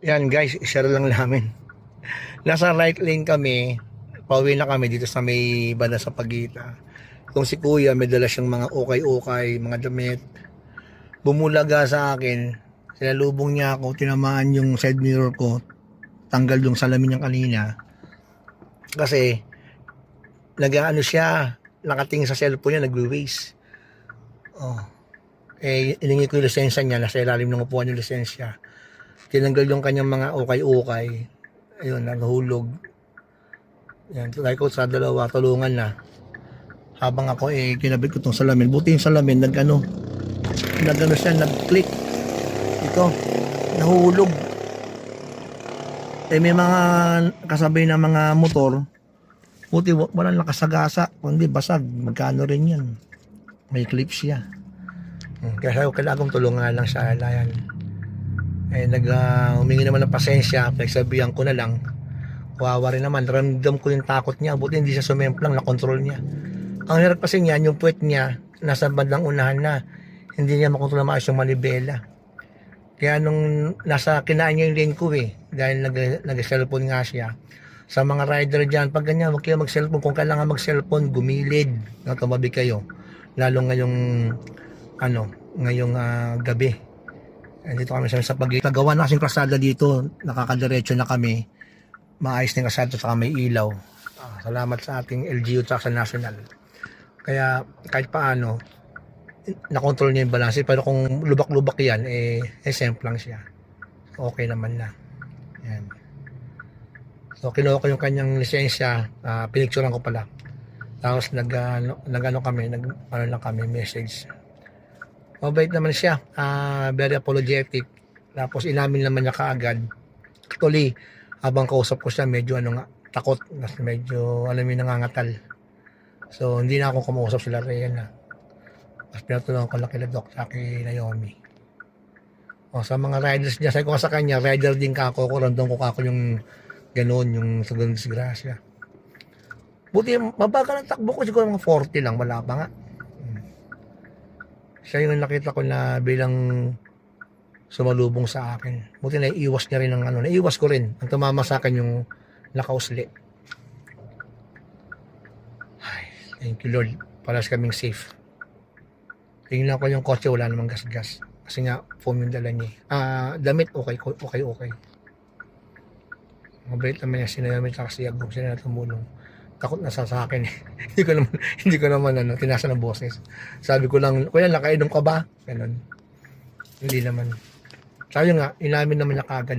Yan guys, share lang namin. Nasa right lane kami, pauwi na kami dito sa may banda sa Pagita. Kung si kuya may dala siyang mga ukay-ukay, mga damit. Bumulaga sa akin, sinalubong niya ako, tinamaan yung side mirror ko, tanggal yung salamin niya kanina. Kasi, nag-ano siya, nakatingin sa cellphone niya, nagwe-waste. Oh. Iningi ko yung lisensya niya, nasa ilalim ng upuan yung lisensya. Tinanggal yung kanyang mga ukay-ukay. Ayun, nahulog. Yan, try ko sa dalawa, tulungan na. Habang ako kinabit ko tong salamin. Buti yung salamin, nag-ano siya, nag-click. Ito, nahulog. May mga kasabay na mga motor. Buti walang nakasagasa. Kundi basag, magkano rin yan. May clip siya. Kaya kailangan kong tulungan lang siya. Yan. Humingi naman ng pasensya, nagsabihan ko na lang. Kawawa rin naman, ramdam ko yung takot niya. Buti hindi siya sumemplang, na-control niya. Ang hirap kasi niya, yung puwet niya, nasa bandang unahan na. Hindi niya makontrol na maayos yung manibela. Kaya nung nasa kinaan niya yung lane ko dahil nag-cellphone nga siya. Sa mga rider dyan, pag ganyan, huwag kayo mag-cellphone. Kung kailangan mag-cellphone, gumilid. Tumabi kayo. Lalo ngayong gabi. Dito kami sa Pagita. Gawa na kasing kalsada dito, nakakadiretso na kami. Maayos na yung kalsada sa may ilaw. Salamat sa ating LGU at sa National. Kaya kahit paano, nakontrol niya yung balance. Pero kung lubak-lubak yan, simple lang siya. Okay naman na. Yan. So kinuha ko yung kanyang lisensya, pinicturean ko pala. Tapos nag-ano kami, message. Mabait naman siya, very apologetic. Tapos inamin naman niya kaagad. Actually, habang kausap ko siya, medyo takot. Medyo nangangatal. So, hindi na ako kumausap sila Rhea na. Mas pinatulungan ko lang kila Doc sa kay Naomi. Sa mga riders niya, sabi ko sa kanya, rider din ka ako, random ko kako yung gano'n, yung sa ganun disgrasya. Buti, mabagal ang takbo ko, siguro mga 40 lang, wala pa nga. Siya yung nakita ko na bilang sumalubong sa akin. Buti naiiwas niya rin naiiwas ko rin. Ang tumama sa akin yung nakausli. Ay, thank you Lord. Paras kaming safe. Tingnan ko yung kotse, wala namang gas-gas. Kasi nga, foam yung dala niya. Damit, okay. Mabait naman niya, sinayamit sa kasiyag. Sila na tumulong. Takot na sa akin. hindi ko naman tinasa ng boses. Sabi ko lang, kuya, nakainom ka ba? Ganun. Hindi naman. Sabi nga, inamin naman niya kaagad.